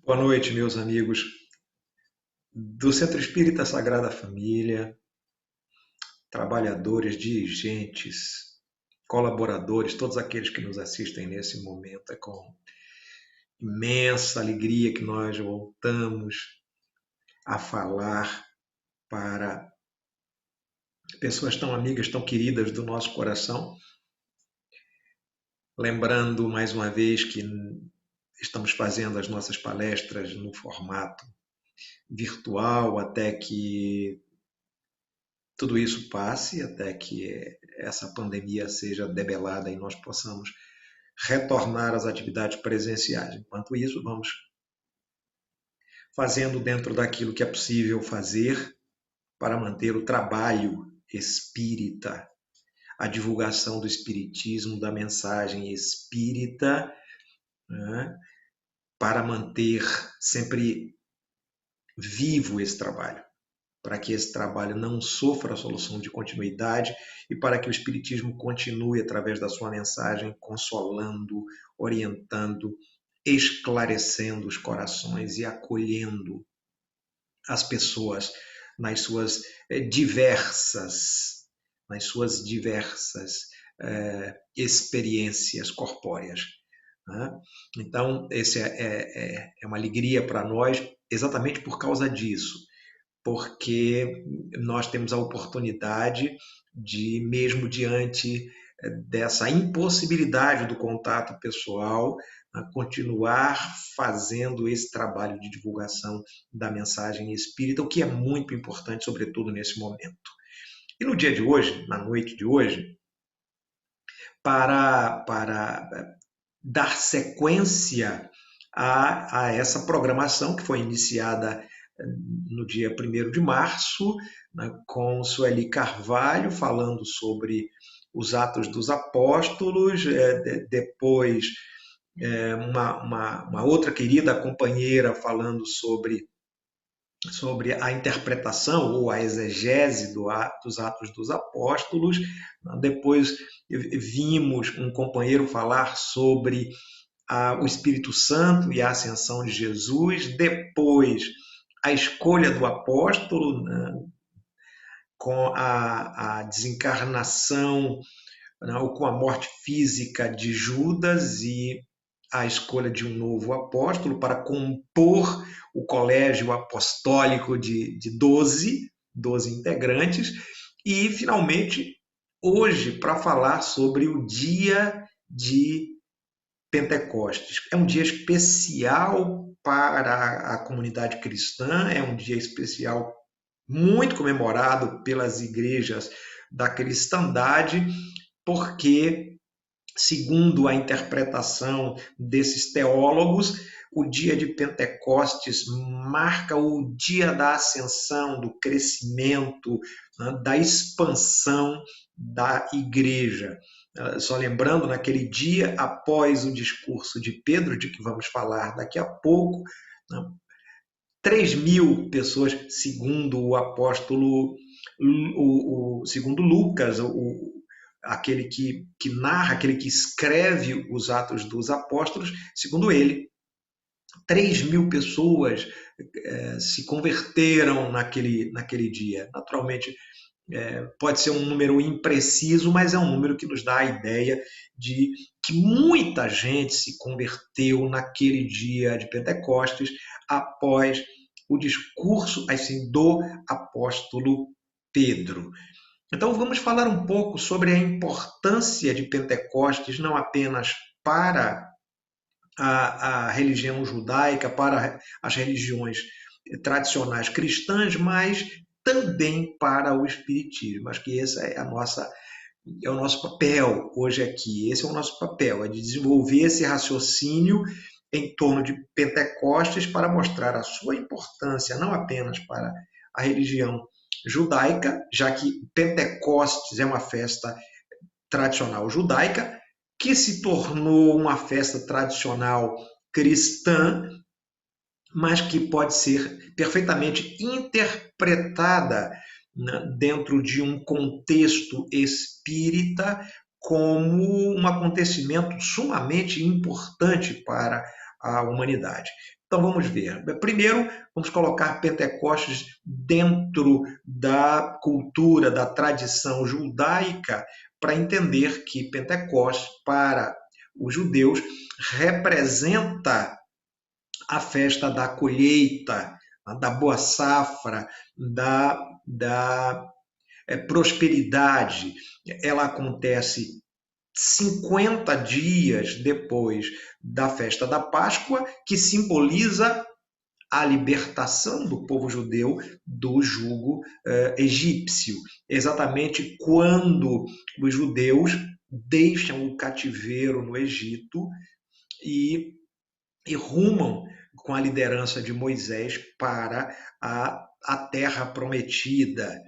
Boa noite, meus amigos do Centro Espírita Sagrada Família, trabalhadores, dirigentes, colaboradores, todos aqueles que nos assistem nesse momento. É com imensa alegria que nós voltamos a falar para pessoas tão amigas, tão queridas do nosso coração. Lembrando mais uma vez que estamos fazendo as nossas palestras no formato virtual até que tudo isso passe, até que essa pandemia seja debelada e nós possamos retornar às atividades presenciais. Enquanto isso, vamos fazendo dentro daquilo que é possível fazer para manter o trabalho espírita, a divulgação do espiritismo, da mensagem espírita, né, para manter sempre vivo esse trabalho, para que esse trabalho não sofra a solução de continuidade e para que o Espiritismo continue, através da sua mensagem, consolando, orientando, esclarecendo os corações e acolhendo as pessoas nas suas diversas, nas suas diversas experiências corpóreas. Né? Então, esse é uma alegria para nós, exatamente por causa disso, porque nós temos a oportunidade de, mesmo diante dessa impossibilidade do contato pessoal, continuar fazendo esse trabalho de divulgação da mensagem espírita, o que é muito importante, sobretudo nesse momento. E no dia de hoje, na noite de hoje, para dar sequência a essa programação que foi iniciada no dia 1º de março, né, com Sueli Carvalho falando sobre os Atos dos Apóstolos, depois uma outra querida companheira falando sobre a interpretação ou a exegese dos Atos dos Apóstolos. Depois vimos um companheiro falar sobre o Espírito Santo e a ascensão de Jesus, depois a escolha do apóstolo, né, com a desencarnação, né, ou com a morte física de Judas e a escolha de um novo apóstolo para compor o colégio apostólico de 12 integrantes. E, finalmente, hoje, para falar sobre o dia de Pentecostes. É um dia especial para a comunidade cristã, é um dia especial muito comemorado pelas igrejas da cristandade, porque, segundo a interpretação desses teólogos, o dia de Pentecostes marca o dia da ascensão, do crescimento, né, da expansão da igreja. Só lembrando, naquele dia, após o discurso de Pedro, de que vamos falar daqui a pouco, 3.000 pessoas, segundo o apóstolo, segundo Lucas, aquele que narra, aquele que escreve os Atos dos Apóstolos, segundo ele, 3.000 pessoas se converteram naquele dia. Naturalmente, pode ser um número impreciso, mas é um número que nos dá a ideia de que muita gente se converteu naquele dia de Pentecostes após o discurso assim, do apóstolo Pedro. Então vamos falar um pouco sobre a importância de Pentecostes, não apenas para a religião judaica, para as religiões tradicionais cristãs, mas também para o espiritismo. Acho que esse é o nosso papel hoje aqui. Esse é o nosso papel, é de desenvolver esse raciocínio em torno de Pentecostes para mostrar a sua importância não apenas para a religião judaica, já que Pentecostes é uma festa tradicional judaica, que se tornou uma festa tradicional cristã, mas que pode ser perfeitamente interpretada, né, dentro de um contexto espírita como um acontecimento sumamente importante para à humanidade. Então vamos ver. Primeiro, vamos colocar Pentecostes dentro da cultura, da tradição judaica, para entender que Pentecostes, para os judeus, representa a festa da colheita, da boa safra, da prosperidade. Ela acontece 50 dias depois da festa da Páscoa, que simboliza a libertação do povo judeu do jugo egípcio. Exatamente quando os judeus deixam o cativeiro no Egito e rumam com a liderança de Moisés para a terra prometida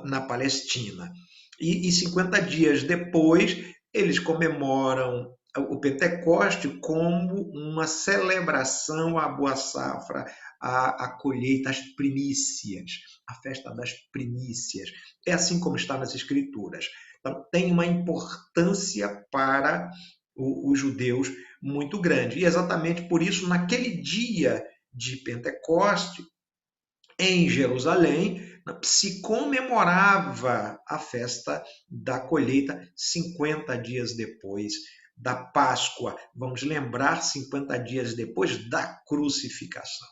na Palestina. E 50 dias depois, eles comemoram o Pentecoste como uma celebração à boa safra, à colheita, às primícias, a festa das primícias. É assim como está nas Escrituras. Então, tem uma importância para os judeus muito grande. E exatamente por isso, naquele dia de Pentecoste, em Jerusalém, se comemorava a festa da colheita 50 dias depois da Páscoa. Vamos lembrar, 50 dias depois da crucificação.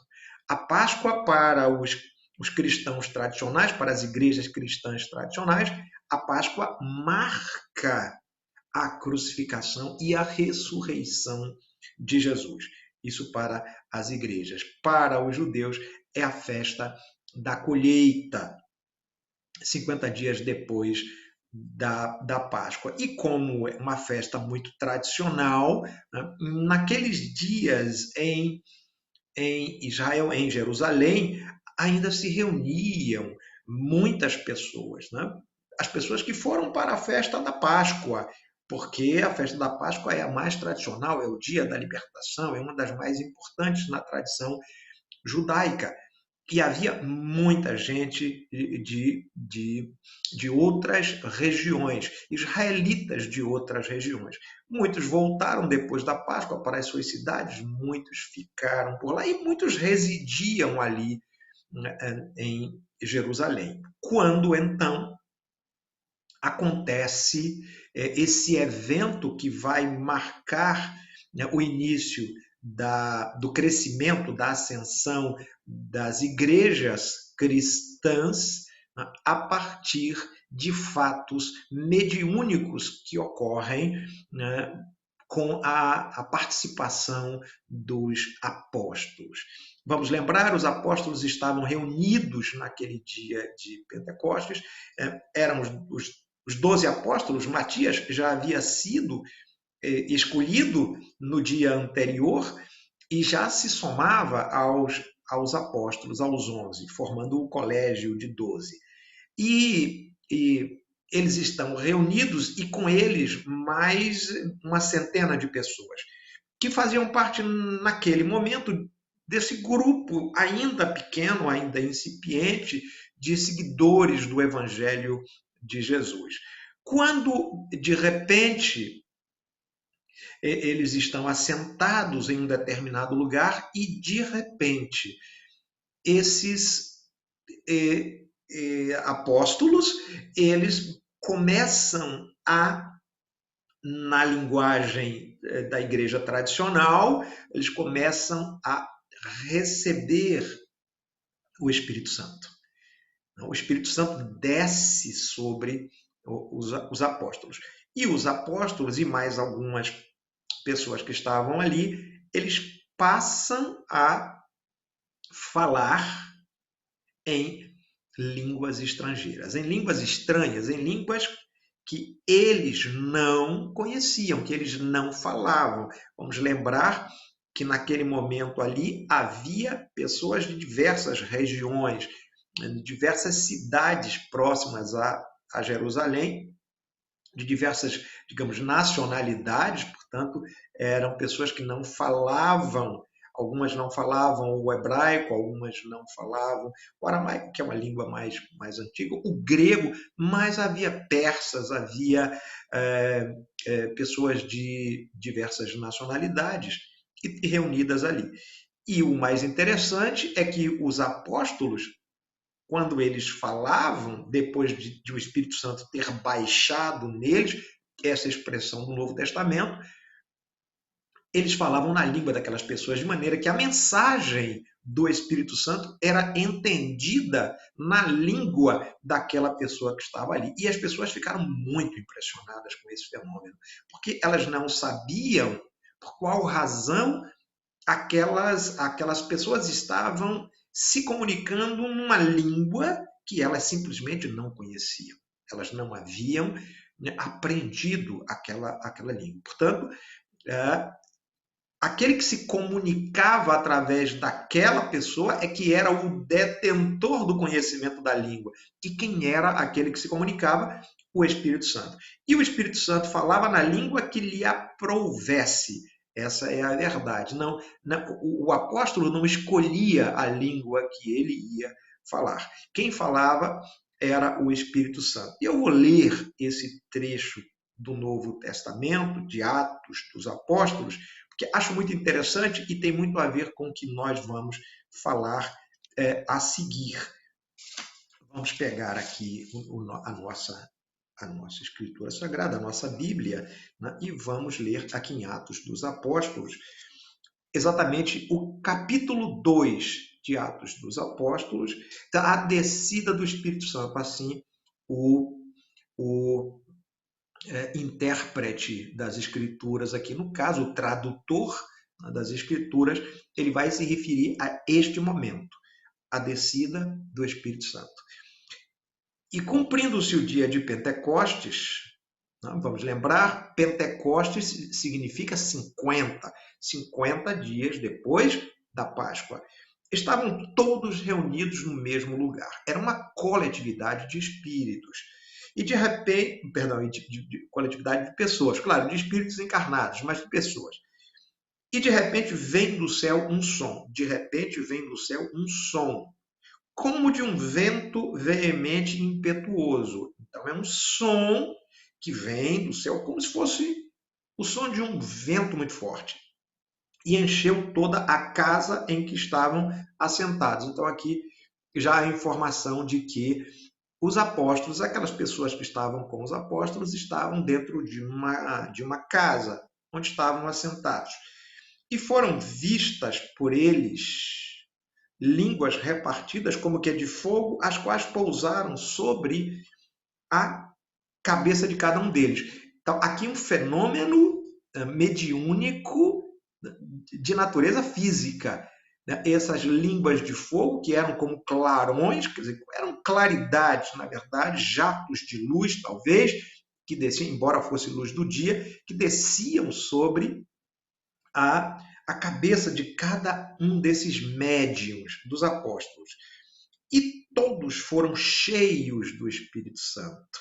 A Páscoa, para os cristãos tradicionais, para as igrejas cristãs tradicionais, a Páscoa marca a crucificação e a ressurreição de Jesus. Isso para as igrejas. Para os judeus, é a festa da colheita, 50 dias depois da Páscoa. E como é uma festa muito tradicional, né, naqueles dias em Israel, em Jerusalém, ainda se reuniam muitas pessoas, né? As pessoas que foram para a festa da Páscoa, porque a festa da Páscoa é a mais tradicional, é o dia da libertação, é uma das mais importantes na tradição judaica. E havia muita gente de outras regiões, israelitas de outras regiões. Muitos voltaram depois da Páscoa para as suas cidades, muitos ficaram por lá e muitos residiam ali, né, em Jerusalém. Quando então acontece esse evento que vai marcar, né, o início do crescimento, da ascensão das igrejas cristãs, né, a partir de fatos mediúnicos que ocorrem, né, com a participação dos apóstolos. Vamos lembrar, os apóstolos estavam reunidos naquele dia de Pentecostes, eram os 12 apóstolos. Matias já havia sido escolhido no dia anterior e já se somava aos apóstolos, aos 11, formando o colégio de 12. E eles estão reunidos e com eles mais uma centena de pessoas que faziam parte naquele momento desse grupo ainda pequeno, ainda incipiente, de seguidores do Evangelho de Jesus. Quando, de repente, eles estão assentados em um determinado lugar e, de repente, esses apóstolos, eles começam na linguagem da igreja tradicional, eles começam a receber o Espírito Santo. O Espírito Santo desce sobre os apóstolos. E os apóstolos e mais algumas pessoas que estavam ali, eles passam a falar em línguas estrangeiras, em línguas estranhas, em línguas que eles não conheciam, que eles não falavam. Vamos lembrar que naquele momento ali havia pessoas de diversas regiões, diversas cidades próximas a Jerusalém, de diversas, digamos, nacionalidades, portanto, eram pessoas que não falavam, algumas não falavam o hebraico, algumas não falavam o aramaico, que é uma língua mais antiga, o grego, mas havia persas, havia pessoas de diversas nacionalidades. e reunidas ali. E o mais interessante é que os apóstolos, quando eles falavam, depois de o Espírito Santo ter baixado neles, essa expressão do Novo Testamento, eles falavam na língua daquelas pessoas, de maneira que a mensagem do Espírito Santo era entendida na língua daquela pessoa que estava ali. E as pessoas ficaram muito impressionadas com esse fenômeno, porque elas não sabiam por qual razão aquelas pessoas estavam se comunicando numa língua que elas simplesmente não conheciam. Elas não haviam, né, aprendido aquela língua. Portanto, aquele que se comunicava através daquela pessoa é que era o detentor do conhecimento da língua. E quem era aquele que se comunicava? O Espírito Santo. E o Espírito Santo falava na língua que lhe aprouvesse. Essa é a verdade. O apóstolo não escolhia a língua que ele ia falar. Quem falava era o Espírito Santo. Eu vou ler esse trecho do Novo Testamento, de Atos dos Apóstolos, porque acho muito interessante e tem muito a ver com o que nós vamos falar a seguir. Vamos pegar aqui a nossa Escritura Sagrada, a nossa Bíblia, né, e vamos ler aqui em Atos dos Apóstolos, exatamente o capítulo 2 de Atos dos Apóstolos, a descida do Espírito Santo. Assim, o intérprete das Escrituras aqui, no caso, o tradutor das Escrituras, ele vai se referir a este momento, a descida do Espírito Santo. E cumprindo-se o dia de Pentecostes, vamos lembrar, Pentecostes significa 50 dias depois da Páscoa. Estavam todos reunidos no mesmo lugar. Era uma coletividade de espíritos. E de repente, de coletividade de pessoas, claro, de espíritos encarnados, mas de pessoas. E de repente vem do céu um som. De repente vem do céu um som, como de um vento veemente e impetuoso. Então é um som que vem do céu, como se fosse o som de um vento muito forte. E encheu toda a casa em que estavam assentados. Então aqui já a informação de que os apóstolos, aquelas pessoas que estavam com os apóstolos, estavam dentro de uma casa onde estavam assentados. E foram vistas por eles línguas repartidas como que de fogo, as quais pousaram sobre a cabeça de cada um deles. Então, aqui um fenômeno mediúnico de natureza física. Essas línguas de fogo, que eram como clarões, quer dizer, eram claridades, na verdade, jatos de luz, talvez, que desciam, embora fosse luz do dia, que desciam sobre a cabeça de cada um desses médiuns, dos apóstolos. E todos foram cheios do Espírito Santo.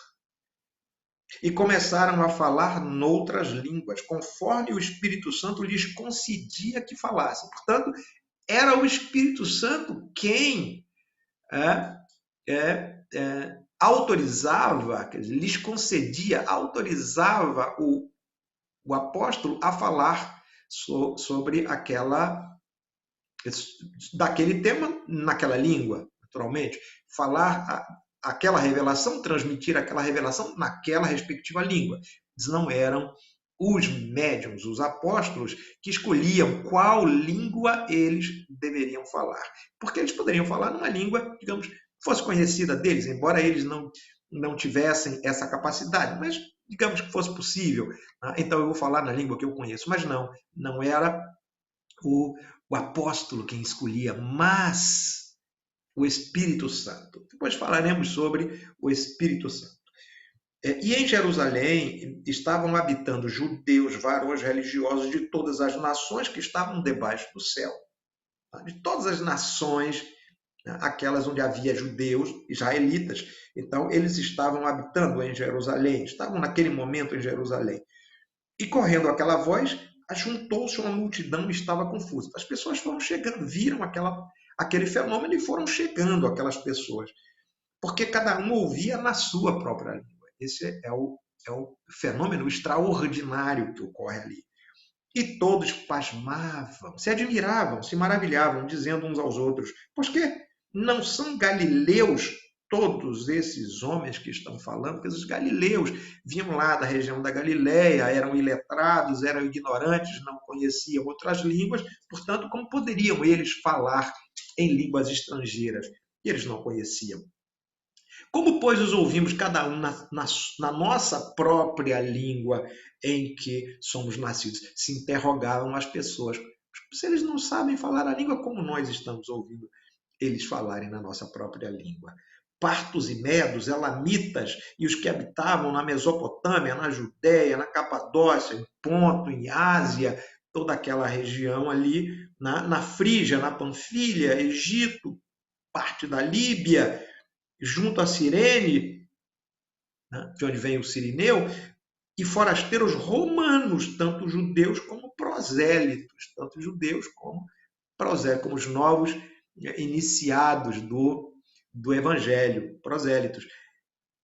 E começaram a falar noutras línguas, conforme o Espírito Santo lhes concedia que falassem. Portanto, era o Espírito Santo quem autorizava, quer dizer, lhes concedia, autorizava o apóstolo a falar sobre daquele tema naquela língua, naturalmente. Falar aquela revelação, transmitir aquela revelação naquela respectiva língua. Eles não eram os médiuns, os apóstolos, que escolhiam qual língua eles deveriam falar. Porque eles poderiam falar numa língua, digamos, que fosse conhecida deles, embora eles não tivessem essa capacidade, mas digamos que fosse possível. Então eu vou falar na língua que eu conheço. Mas não era o apóstolo quem escolhia, mas o Espírito Santo. Depois falaremos sobre o Espírito Santo. E em Jerusalém estavam habitando judeus, varões religiosos de todas as nações que estavam debaixo do céu. De todas as nações, aquelas onde havia judeus, israelitas. Então, eles estavam habitando em Jerusalém, estavam naquele momento em Jerusalém. E correndo aquela voz, ajuntou-se uma multidão e estava confusa. As pessoas foram chegando, viram aquele fenômeno e foram chegando aquelas pessoas. Porque cada um ouvia na sua própria língua. Esse é o fenômeno extraordinário que ocorre ali. E todos pasmavam, se admiravam, se maravilhavam, dizendo uns aos outros: Pois que não são galileus todos esses homens que estão falando? Porque os galileus vinham lá da região da Galileia, eram iletrados, eram ignorantes, não conheciam outras línguas, portanto, como poderiam eles falar em línguas estrangeiras? Eles não conheciam. Como, pois, os ouvimos cada um na nossa própria língua em que somos nascidos? Se interrogavam as pessoas. Se eles não sabem falar a língua, como nós estamos ouvindo eles falarem na nossa própria língua? Partos e medos, elamitas e os que habitavam na Mesopotâmia, na Judéia, na Capadócia, em Ponto, em Ásia, toda aquela região ali, na Frígia, na Panfilha, Egito, parte da Líbia, junto a Cirene, né, de onde vem o Cirineu, e forasteiros romanos, tanto judeus como prosélitos, como os novos iniciados do Evangelho, prosélitos.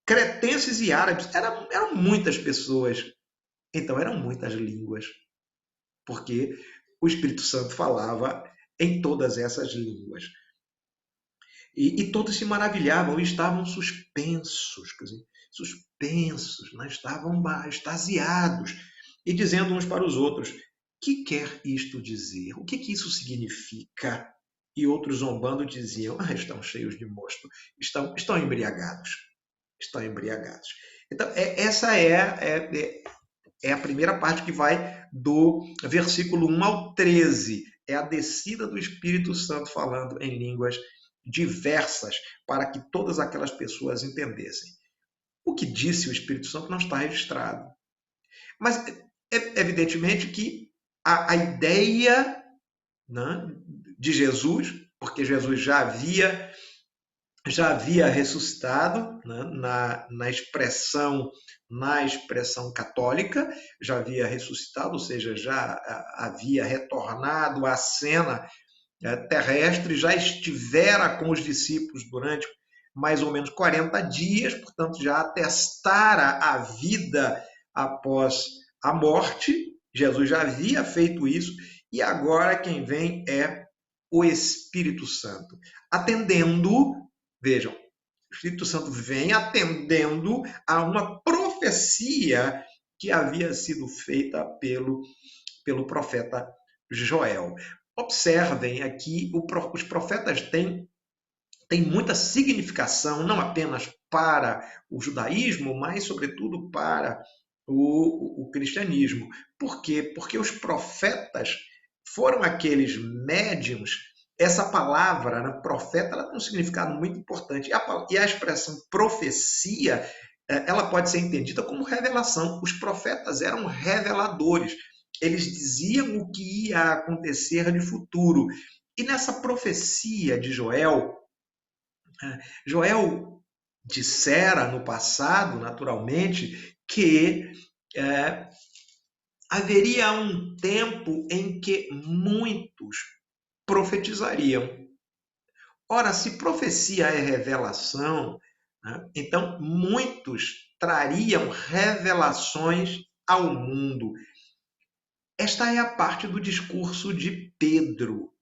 Cretenses e árabes, eram muitas pessoas, então eram muitas línguas, porque o Espírito Santo falava em todas essas línguas. E todos se maravilhavam e estavam suspensos, quer dizer, né? Estavam extasiados, e dizendo uns para os outros: que quer isto dizer? O que isso significa? E outros zombando diziam: estão cheios de mosto, estão embriagados. Estão embriagados. Então, essa é a primeira parte que vai do versículo 1 ao 13. É a descida do Espírito Santo falando em línguas diversas para que todas aquelas pessoas entendessem. O que disse o Espírito Santo não está registrado. Mas, evidentemente, que a ideia, né, de Jesus, porque Jesus já havia ressuscitado, né, na expressão católica, já havia ressuscitado, ou seja, já havia retornado à cena terrestre, já estivera com os discípulos durante mais ou menos 40 dias, portanto, já atestara a vida após a morte. Jesus já havia feito isso, e agora quem vem é o Espírito Santo. Atendendo, vejam, o Espírito Santo vem atendendo a uma profecia que havia sido feita pelo profeta Joel. Observem aqui, os profetas têm muita significação, não apenas para o judaísmo, mas, sobretudo, para o cristianismo. Por quê? Porque os profetas foram aqueles médiuns. Essa palavra, né, profeta, ela tem um significado muito importante. E a expressão profecia, ela pode ser entendida como revelação. Os profetas eram reveladores. Eles diziam o que ia acontecer de futuro. E nessa profecia de Joel dissera no passado, naturalmente, que haveria um tempo em que muitos profetizariam. Ora, se profecia é revelação, né, então muitos trariam revelações ao mundo. Esta é a parte do discurso de Pedro.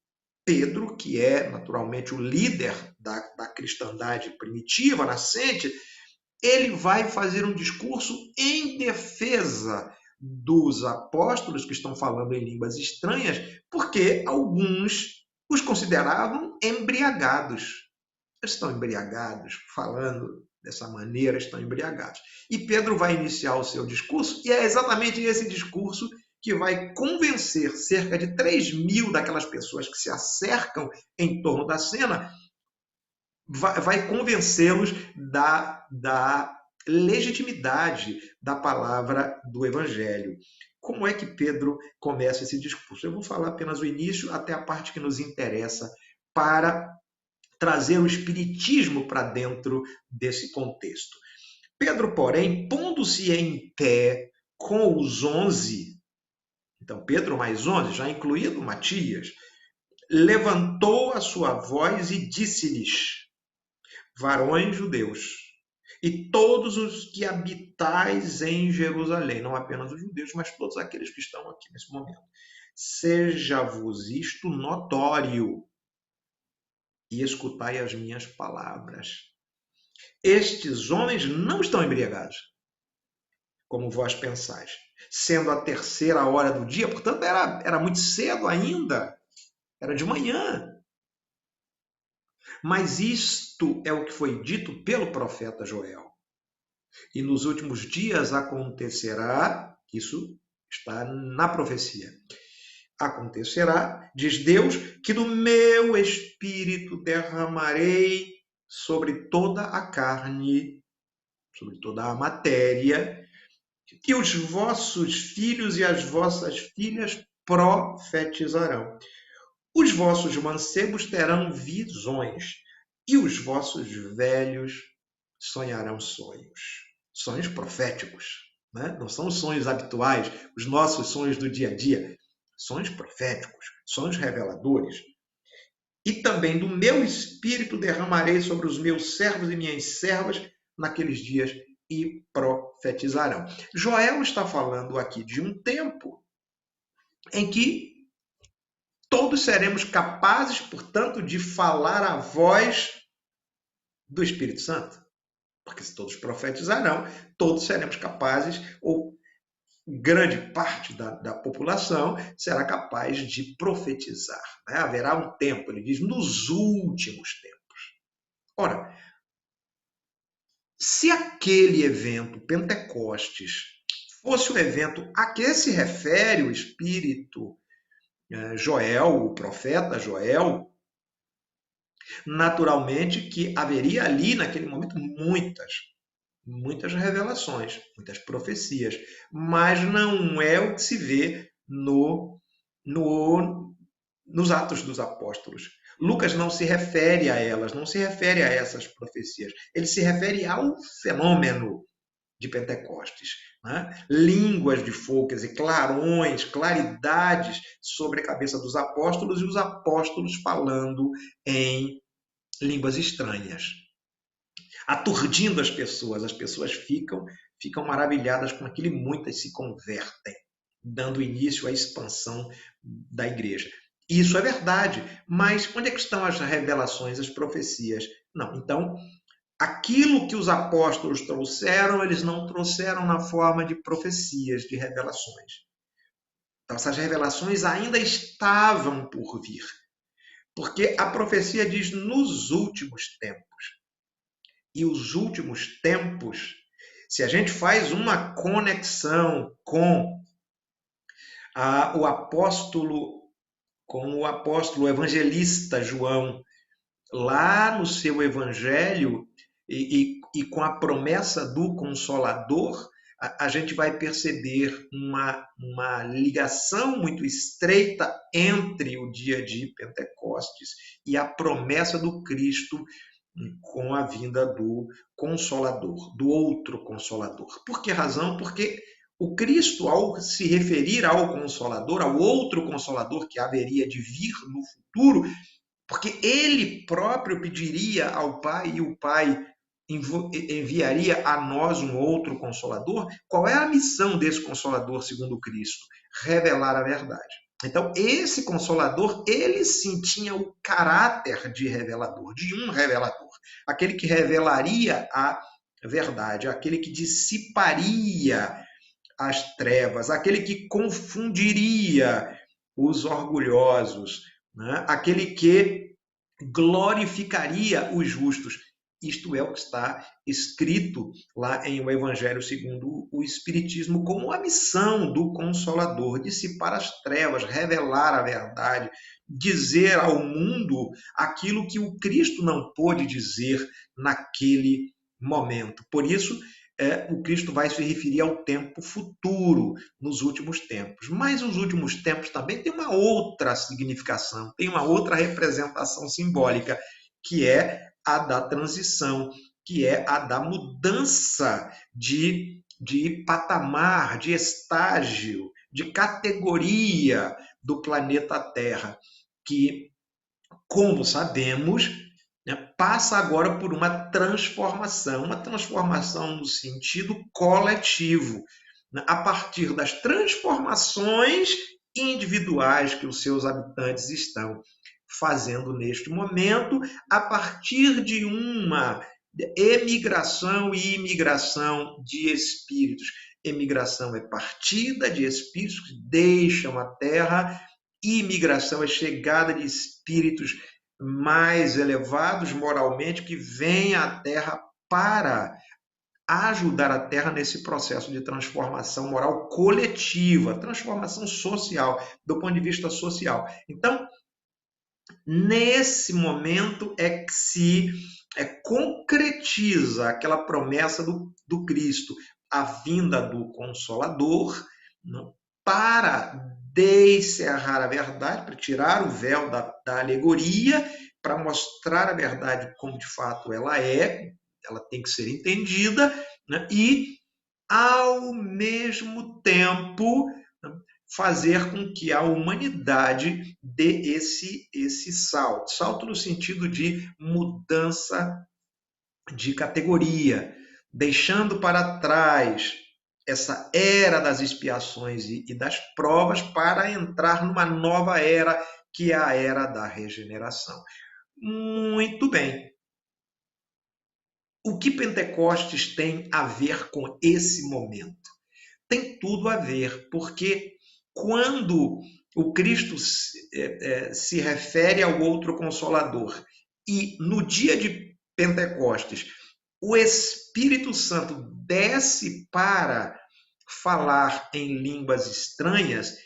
Pedro, que é naturalmente o líder da cristandade primitiva, nascente, ele vai fazer um discurso em defesa dos apóstolos que estão falando em línguas estranhas, porque alguns os consideravam embriagados. Estão embriagados, falando dessa maneira, estão embriagados. E Pedro vai iniciar o seu discurso, e é exatamente esse discurso que vai convencer cerca de 3.000 daquelas pessoas que se acercam em torno da cena, vai convencê-los da legitimidade da palavra do Evangelho. Como é que Pedro começa esse discurso? Eu vou falar apenas o início, até a parte que nos interessa, para trazer o espiritismo para dentro desse contexto. Pedro, porém, pondo-se em pé com os 11, então Pedro mais 11, já incluído Matias, levantou a sua voz e disse-lhes: varões judeus, e todos os que habitais em Jerusalém, não apenas os judeus, mas todos aqueles que estão aqui nesse momento. Seja-vos isto notório e escutai as minhas palavras. Estes homens não estão embriagados, como vós pensais, sendo a terceira hora do dia, portanto era muito cedo ainda, era de manhã. Mas isto é o que foi dito pelo profeta Joel. E nos últimos dias acontecerá, isso está na profecia, acontecerá, diz Deus, que do meu espírito derramarei sobre toda a carne, sobre toda a matéria, e os vossos filhos e as vossas filhas profetizarão. Os vossos mancebos terão visões, e os vossos velhos sonharão sonhos. Sonhos proféticos, né? Não são sonhos habituais, os nossos sonhos do dia a dia. Sonhos proféticos, sonhos reveladores. E também do meu espírito derramarei sobre os meus servos e minhas servas naqueles dias e profetizarão. Joel está falando aqui de um tempo em que todos seremos capazes, portanto, de falar a voz do Espírito Santo. Porque se todos profetizarão, todos seremos capazes, ou grande parte da população será capaz de profetizar. Né? Haverá um tempo, ele diz, nos últimos tempos. Ora, se aquele evento, Pentecostes, fosse o evento a que se refere o Espírito Joel, o profeta Joel, naturalmente que haveria ali, naquele momento, muitas revelações, muitas profecias, mas não é o que se vê nos Atos dos Apóstolos. Lucas não se refere a elas, não se refere a essas profecias. Ele se refere ao fenômeno de Pentecostes. Né? Línguas de fogo, quer dizer, clarões, claridades sobre a cabeça dos apóstolos e os apóstolos falando em línguas estranhas, aturdindo as pessoas ficam maravilhadas com aquilo e muitas se convertem, dando início à expansão da igreja. Isso é verdade, mas onde é que estão as revelações, as profecias? Não, então, aquilo que os apóstolos trouxeram, eles não trouxeram na forma de profecias, de revelações. Então, essas revelações ainda estavam por vir, porque a profecia diz nos últimos tempos. E os últimos tempos, se a gente faz uma conexão com o apóstolo, o evangelista João, lá no seu evangelho, e com a promessa do Consolador, a gente vai perceber uma ligação muito estreita entre o dia de Pentecostes e a promessa do Cristo com a vinda do Consolador, do outro Consolador. Por que razão? Porque o Cristo, ao se referir ao Consolador, ao outro Consolador que haveria de vir no futuro, porque ele próprio pediria ao Pai e o Pai enviaria a nós um outro Consolador, qual é a missão desse Consolador segundo Cristo? Revelar a verdade. Então, esse Consolador, ele sim tinha o caráter de revelador, de um revelador. Aquele que revelaria a verdade, aquele que dissiparia as trevas, aquele que confundiria os orgulhosos, né? Aquele que glorificaria os justos. Isto é o que está escrito lá em O Evangelho segundo o Espiritismo, como a missão do Consolador, dissipar as trevas, revelar a verdade, dizer ao mundo aquilo que o Cristo não pôde dizer naquele momento. Por isso, o Cristo vai se referir ao tempo futuro, nos últimos tempos. Mas os últimos tempos também tem uma outra significação, tem uma outra representação simbólica, que é a da transição, que é a da mudança de patamar, de estágio, de categoria do planeta Terra, que, como sabemos, né, passa agora por uma transformação no sentido coletivo, né, a partir das transformações individuais que os seus habitantes estão fazendo neste momento, a partir de uma emigração e imigração de espíritos. Emigração é partida de espíritos que deixam a Terra, e imigração é chegada de espíritos mais elevados moralmente que vêm à Terra para ajudar a Terra nesse processo de transformação moral coletiva, transformação social, do ponto de vista social. Então, nesse momento é que se concretiza aquela promessa do Cristo, a vinda do Consolador, não, para descerrar a verdade, para tirar o véu da alegoria, para mostrar a verdade como de fato ela tem que ser entendida, né? E, ao mesmo tempo, fazer com que a humanidade dê esse salto. Salto no sentido de mudança de categoria, deixando para trás essa era das expiações e das provas para entrar numa nova era, que é a era da regeneração. Muito bem. O que Pentecostes tem a ver com esse momento? Tem tudo a ver, porque quando o Cristo se refere ao outro Consolador e no dia de Pentecostes o Espírito Santo desce para falar em línguas estranhas,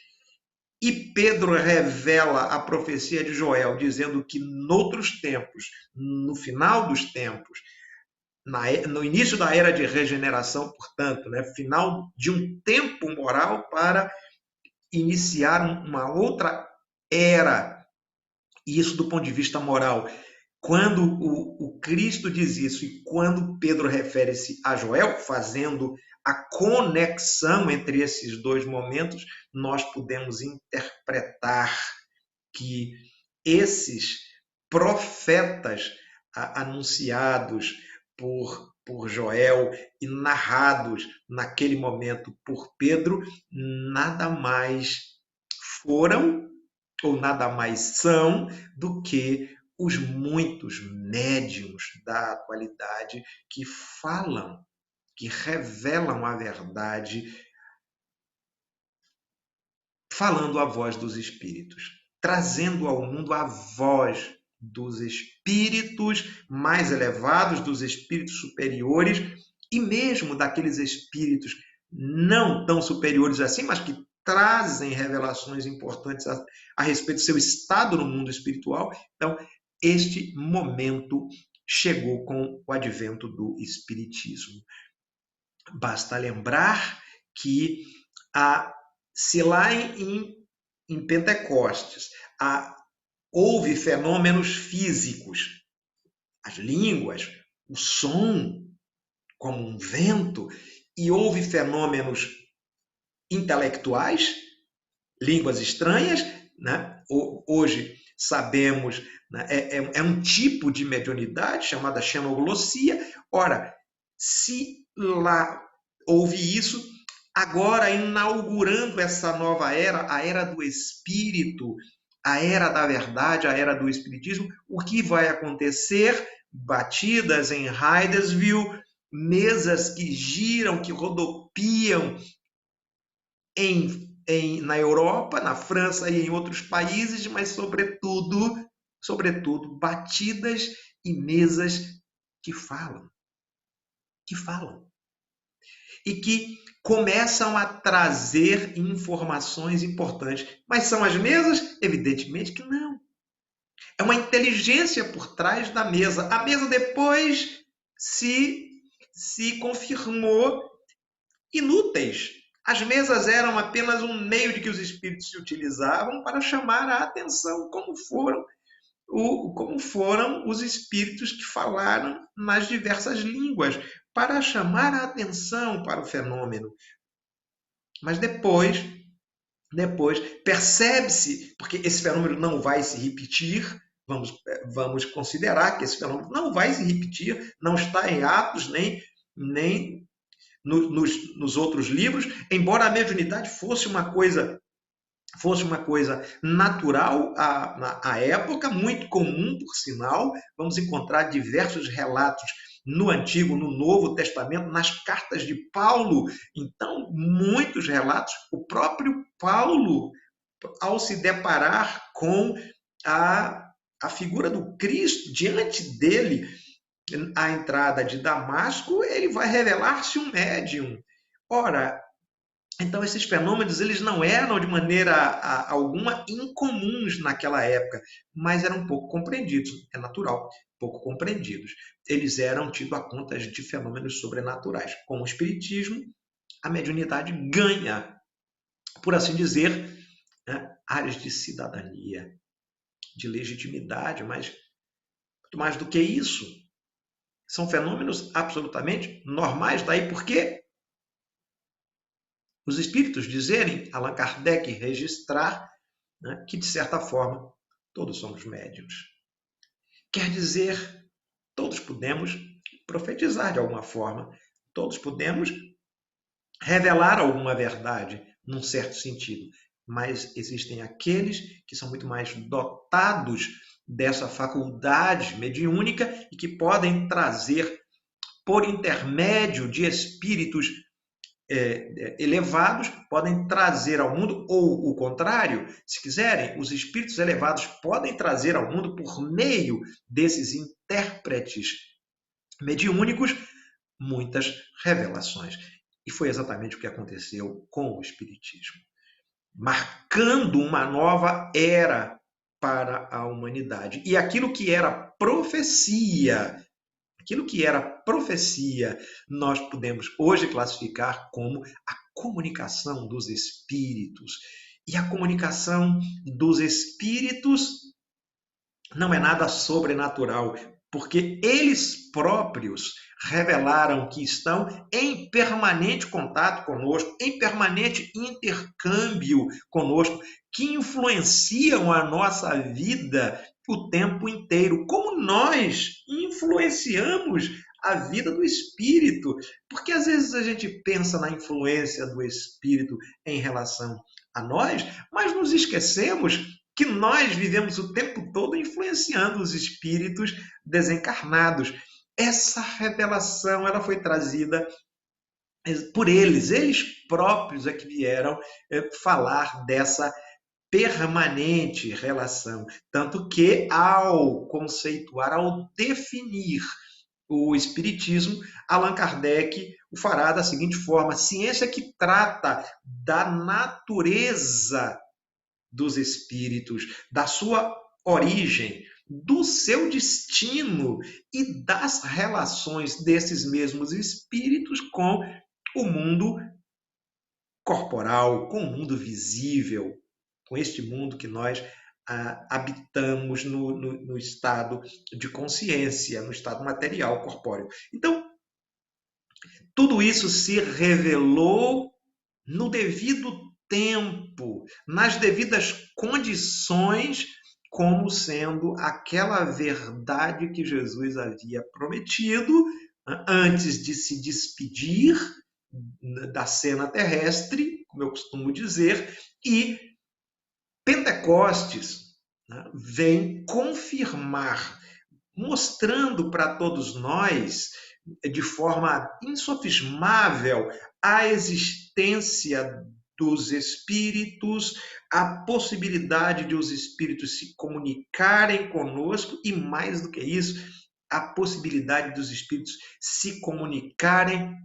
e Pedro revela a profecia de Joel, dizendo que noutros tempos, no final dos tempos, no início da era de regeneração, portanto, né, final de um tempo moral para iniciar uma outra era. E isso do ponto de vista moral. Quando o Cristo diz isso e quando Pedro refere-se a Joel, fazendo a conexão entre esses dois momentos, nós podemos interpretar que esses profetas anunciados por Joel e narrados naquele momento por Pedro, nada mais foram ou nada mais são do que os muitos médiuns da atualidade que falam, que revelam a verdade, falando a voz dos espíritos, trazendo ao mundo a voz dos espíritos mais elevados, dos espíritos superiores e mesmo daqueles espíritos não tão superiores assim, mas que trazem revelações importantes a respeito do seu estado no mundo espiritual. Então, este momento chegou com o advento do Espiritismo. Basta lembrar que se lá em Pentecostes houve fenômenos físicos, as línguas, o som, como um vento, e houve fenômenos intelectuais, línguas estranhas, né? Hoje sabemos, né? É um tipo de mediunidade chamada xenoglossia. Ora, se lá houve isso, agora inaugurando essa nova era, a era do espírito, a era da verdade, a era do espiritismo, o que vai acontecer? Batidas em Hydesville, mesas que giram, que rodopiam na Europa, na França e em outros países, mas sobretudo, batidas e mesas que falam, e que começam a trazer informações importantes. Mas são as mesas? Evidentemente que não. É uma inteligência por trás da mesa. A mesa depois se confirmou inúteis. As mesas eram apenas um meio de que os espíritos se utilizavam para chamar a atenção, como foram os espíritos que falaram nas diversas línguas, para chamar a atenção para o fenômeno. Mas depois percebe-se, porque esse fenômeno não vai se repetir, vamos considerar que esse fenômeno não vai se repetir, não está em Atos, nem nos outros livros, embora a mediunidade fosse uma coisa natural à época, muito comum, por sinal. Vamos encontrar diversos relatos no Antigo, no Novo Testamento, nas cartas de Paulo. Então, muitos relatos. O próprio Paulo, ao se deparar com a figura do Cristo diante dele, à entrada de Damasco, ele vai revelar-se um médium. Ora, então esses fenômenos eles não eram de maneira alguma incomuns naquela época, mas eram pouco compreendidos, é natural, pouco compreendidos. Eles eram tidos a conta de fenômenos sobrenaturais. Com o espiritismo, a mediunidade ganha, por assim dizer, né, áreas de cidadania, de legitimidade, mas muito mais do que isso. São fenômenos absolutamente normais, daí porque os espíritos dizerem, Allan Kardec registrar, né, que, de certa forma, todos somos médiuns. Quer dizer, todos podemos profetizar de alguma forma, todos podemos revelar alguma verdade, num certo sentido, mas existem aqueles que são muito mais dotados dessa faculdade mediúnica e que podem trazer, por intermédio de espíritos elevados, podem trazer ao mundo, ou o contrário, se quiserem, os espíritos elevados podem trazer ao mundo, por meio desses intérpretes mediúnicos, muitas revelações. E foi exatamente o que aconteceu com o espiritismo, marcando uma nova era para a humanidade. E aquilo que era profecia, nós podemos hoje classificar como a comunicação dos espíritos. E a comunicação dos espíritos não é nada sobrenatural, porque eles próprios revelaram que estão em permanente contato conosco, em permanente intercâmbio conosco, que influenciam a nossa vida o tempo inteiro, como nós influenciamos a vida do espírito. Porque às vezes a gente pensa na influência do espírito em relação a nós, mas nos esquecemos que nós vivemos o tempo todo influenciando os espíritos desencarnados. Essa revelação ela foi trazida por eles próprios é que vieram falar dessa permanente relação. Tanto que, ao conceituar, ao definir o Espiritismo, Allan Kardec o fará da seguinte forma: ciência que trata da natureza dos espíritos, da sua origem, do seu destino e das relações desses mesmos espíritos com o mundo corporal, com o mundo visível, com este mundo que nós habitamos no estado de consciência, no estado material, corpóreo. Então, tudo isso se revelou no devido tempo, nas devidas condições, como sendo aquela verdade que Jesus havia prometido antes de se despedir da cena terrestre, como eu costumo dizer, e Pentecostes vem confirmar, mostrando para todos nós, de forma insofismável, a existência dos espíritos, a possibilidade de os espíritos se comunicarem conosco e, mais do que isso, a possibilidade dos espíritos se comunicarem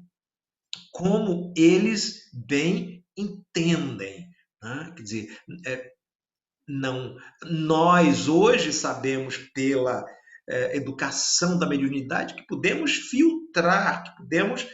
como eles bem entendem. Né? Quer dizer, não, nós hoje sabemos pela educação da mediunidade que podemos filtrar, que podemos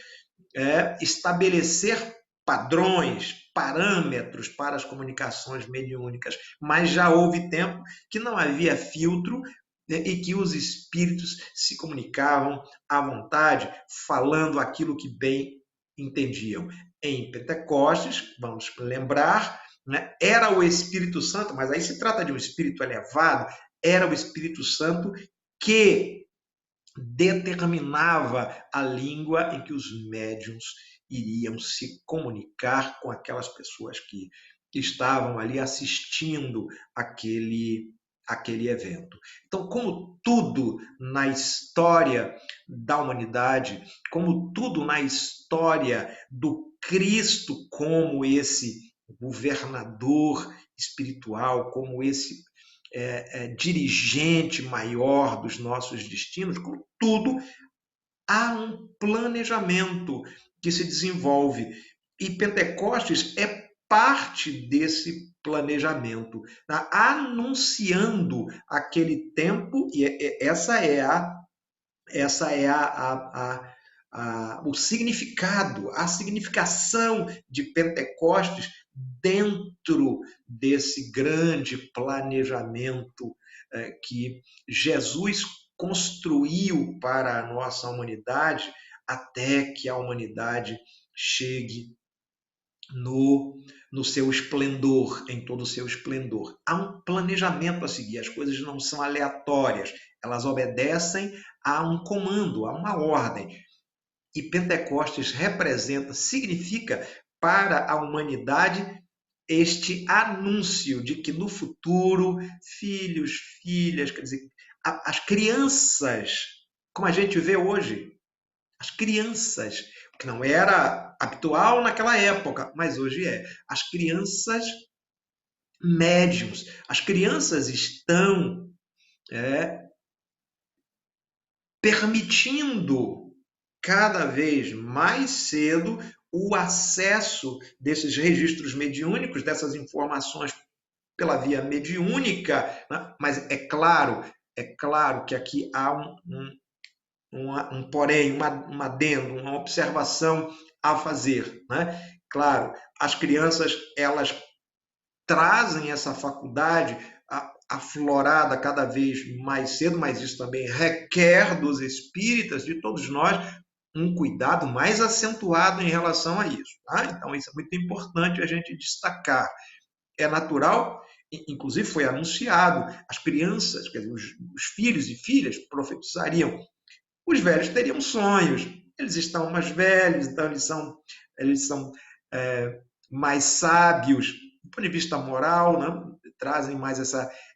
estabelecer padrões, parâmetros para as comunicações mediúnicas, mas já houve tempo que não havia filtro, né, e que os espíritos se comunicavam à vontade, falando aquilo que bem entendiam. Em Pentecostes, vamos lembrar, né, era o Espírito Santo, mas aí se trata de um espírito elevado, era o Espírito Santo que determinava a língua em que os médiuns iriam se comunicar com aquelas pessoas que estavam ali assistindo aquele evento. Então, como tudo na história da humanidade, como tudo na história do Cristo como esse governador espiritual, como esse dirigente maior dos nossos destinos, como tudo, há um planejamento que se desenvolve. E Pentecostes é parte desse planejamento, tá? Anunciando aquele tempo, e essa é o significado, a significação de Pentecostes dentro desse grande planejamento que Jesus construiu para a nossa humanidade, até que a humanidade chegue no seu esplendor, em todo o seu esplendor. Há um planejamento a seguir, as coisas não são aleatórias, elas obedecem a um comando, a uma ordem. E Pentecostes representa, significa para a humanidade este anúncio de que no futuro, filhos, filhas, quer dizer, as crianças, como a gente vê hoje, as crianças, que não era habitual naquela época, mas hoje é. As crianças médiums, as crianças estão permitindo cada vez mais cedo o acesso desses registros mediúnicos, dessas informações pela via mediúnica, né? Mas é claro que aqui há um porém, um adendo, uma observação a fazer, né? Claro, as crianças, elas trazem essa faculdade aflorada cada vez mais cedo, mas isso também requer dos espíritas, de todos nós, um cuidado mais acentuado em relação a isso. Tá? Então, isso é muito importante a gente destacar. É natural, inclusive foi anunciado, as crianças, quer dizer, os filhos e filhas profetizariam. Os velhos teriam sonhos, eles estão mais velhos, então eles são mais sábios do ponto de vista moral, né? Trazem mais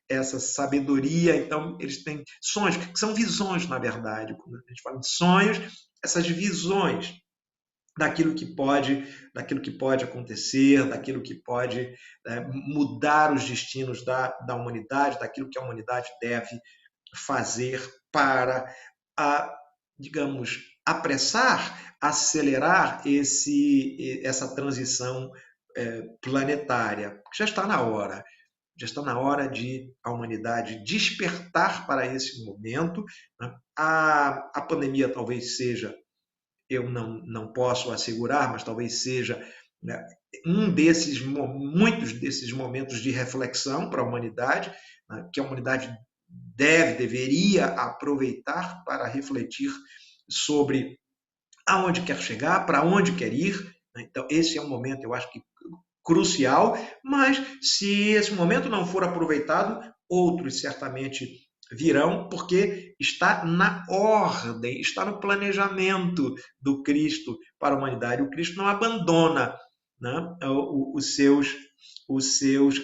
essa sabedoria, então eles têm sonhos, que são visões, na verdade. Quando a gente fala de sonhos, essas visões daquilo que pode acontecer, daquilo que pode mudar os destinos da humanidade, daquilo que a humanidade deve fazer para, digamos, apressar, acelerar essa transição planetária. Já está na hora. Já está na hora de a humanidade despertar para esse momento. Né? A pandemia talvez seja, eu não posso assegurar, mas talvez seja, né, muitos desses momentos de reflexão para a humanidade, né, que a humanidade deveria aproveitar para refletir sobre aonde quer chegar, para onde quer ir. Então, esse é um momento, eu acho que crucial, mas se esse momento não for aproveitado, outros certamente virão, porque está na ordem, está no planejamento do Cristo para a humanidade. O Cristo não abandona, né, os seus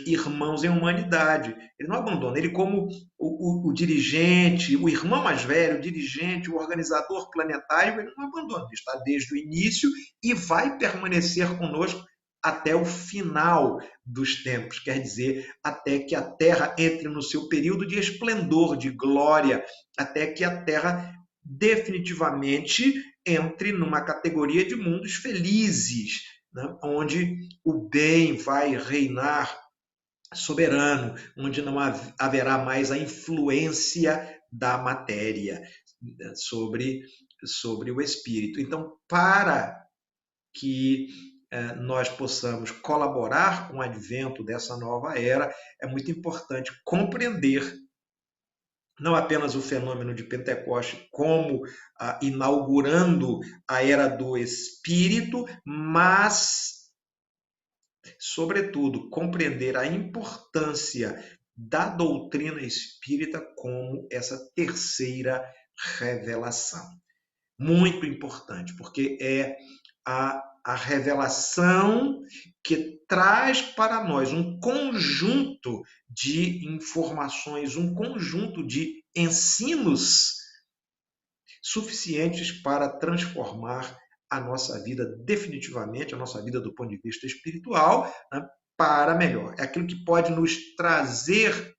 irmãos em humanidade. Ele não abandona. Ele, como o dirigente, o irmão mais velho, o dirigente, o organizador planetário, ele não abandona. Ele está desde o início e vai permanecer conosco até o final dos tempos, quer dizer, até que a Terra entre no seu período de esplendor, de glória, até que a Terra definitivamente entre numa categoria de mundos felizes, né? Onde o bem vai reinar soberano, onde não haverá mais a influência da matéria sobre o espírito. Então, para que nós possamos colaborar com o advento dessa nova era, é muito importante compreender não apenas o fenômeno de Pentecostes como inaugurando a era do Espírito, mas, sobretudo, compreender a importância da doutrina espírita como essa terceira revelação. Muito importante, porque é a revelação que traz para nós um conjunto de informações, um conjunto de ensinos suficientes para transformar a nossa vida definitivamente, a nossa vida do ponto de vista espiritual, né, para melhor. É aquilo que pode nos trazer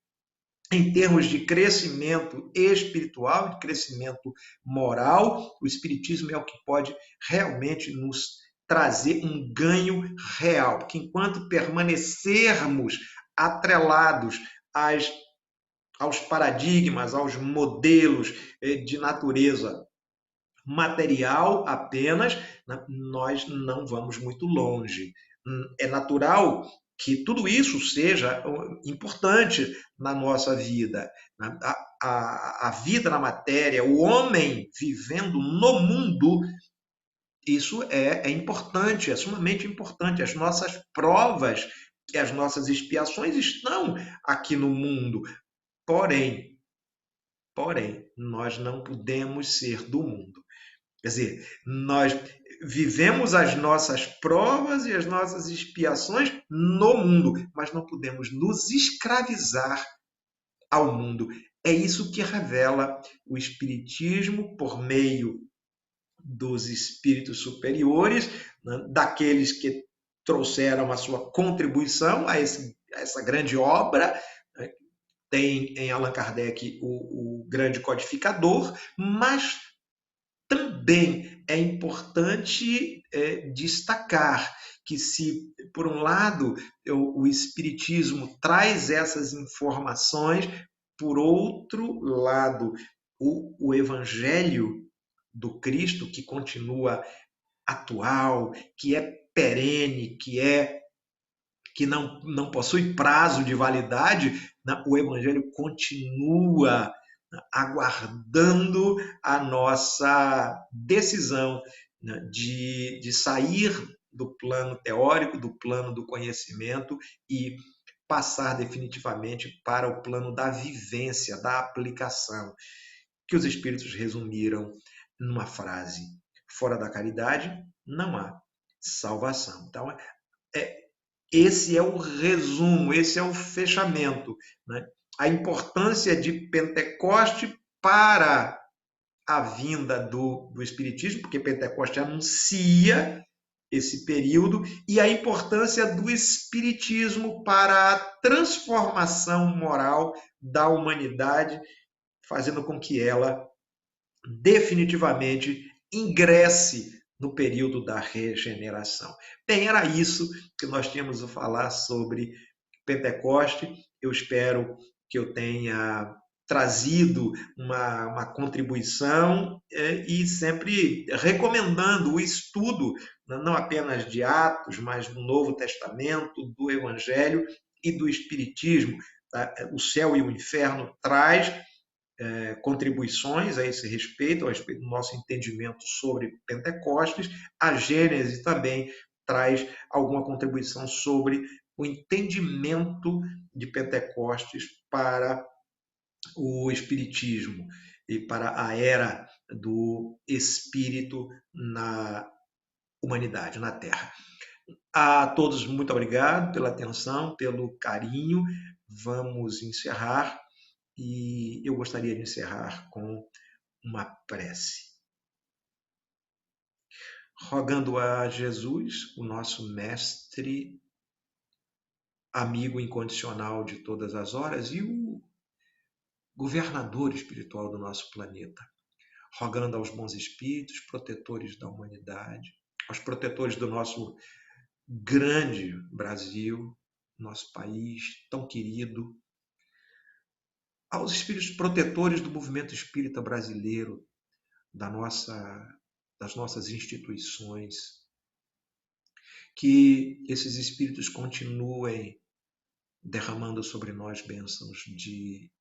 em termos de crescimento espiritual, de crescimento moral. O Espiritismo é o que pode realmente nos trazer um ganho real, porque enquanto permanecermos atrelados aos paradigmas, aos modelos de natureza material apenas, nós não vamos muito longe. É natural que tudo isso seja importante na nossa vida. A vida na matéria, o homem vivendo no mundo, isso é importante, é sumamente importante. As nossas provas e as nossas expiações estão aqui no mundo. Porém, nós não podemos ser do mundo. Quer dizer, nós vivemos as nossas provas e as nossas expiações no mundo, mas não podemos nos escravizar ao mundo. É isso que revela o Espiritismo por meio dos espíritos superiores, né, daqueles que trouxeram a sua contribuição a essa grande obra. Tem em Allan Kardec o grande codificador, mas também é importante destacar que se, por um lado, o Espiritismo traz essas informações, por outro lado, o Evangelho do Cristo, que continua atual, que é perene, que não possui prazo de validade, né? O Evangelho continua aguardando a nossa decisão, né, de sair do plano teórico, do plano do conhecimento e passar definitivamente para o plano da vivência, da aplicação, que os Espíritos resumiram numa frase: fora da caridade não há salvação. Então, é, esse é o resumo, esse é o fechamento, né? A importância de Pentecoste para a vinda do Espiritismo, porque Pentecoste anuncia esse período, e a importância do Espiritismo para a transformação moral da humanidade, fazendo com que ela definitivamente ingresse no período da regeneração. Bem, era isso que nós tínhamos a falar sobre Pentecoste. Eu espero que eu tenha trazido uma contribuição e sempre recomendando o estudo, não apenas de Atos, mas do Novo Testamento, do Evangelho e do Espiritismo. Tá? O Céu e o Inferno traz contribuições a esse respeito do nosso entendimento sobre Pentecostes. A Gênese também traz alguma contribuição sobre o entendimento de Pentecostes para o Espiritismo e para a era do Espírito na humanidade, na Terra. A todos, muito obrigado pela atenção, pelo carinho. Vamos encerrar e eu gostaria de encerrar com uma prece. Rogando a Jesus, o nosso Mestre, amigo incondicional de todas as horas e o governador espiritual do nosso planeta, rogando aos bons espíritos, protetores da humanidade, aos protetores do nosso grande Brasil, nosso país tão querido, aos espíritos protetores do movimento espírita brasileiro, das nossas instituições, que esses espíritos continuem derramando sobre nós bênçãos de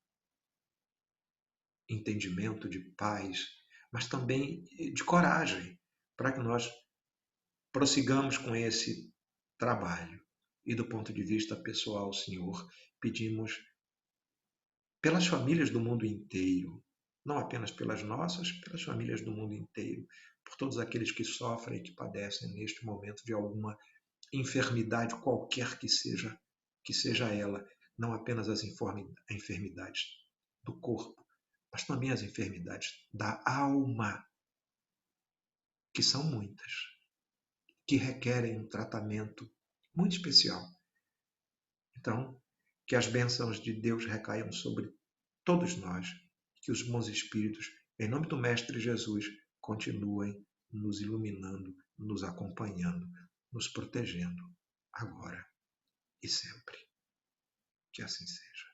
entendimento, de paz, mas também de coragem, para que nós prossigamos com esse trabalho. E do ponto de vista pessoal, Senhor, pedimos pelas famílias do mundo inteiro, não apenas pelas nossas, pelas famílias do mundo inteiro, por todos aqueles que sofrem e que padecem neste momento de alguma enfermidade qualquer que seja ela, não apenas as enfermidades do corpo, mas também as enfermidades da alma, que são muitas, que requerem um tratamento muito especial. Então, que as bênçãos de Deus recaiam sobre todos nós, que os bons espíritos, em nome do Mestre Jesus, continuem nos iluminando, nos acompanhando, nos protegendo, agora e sempre. Que assim seja.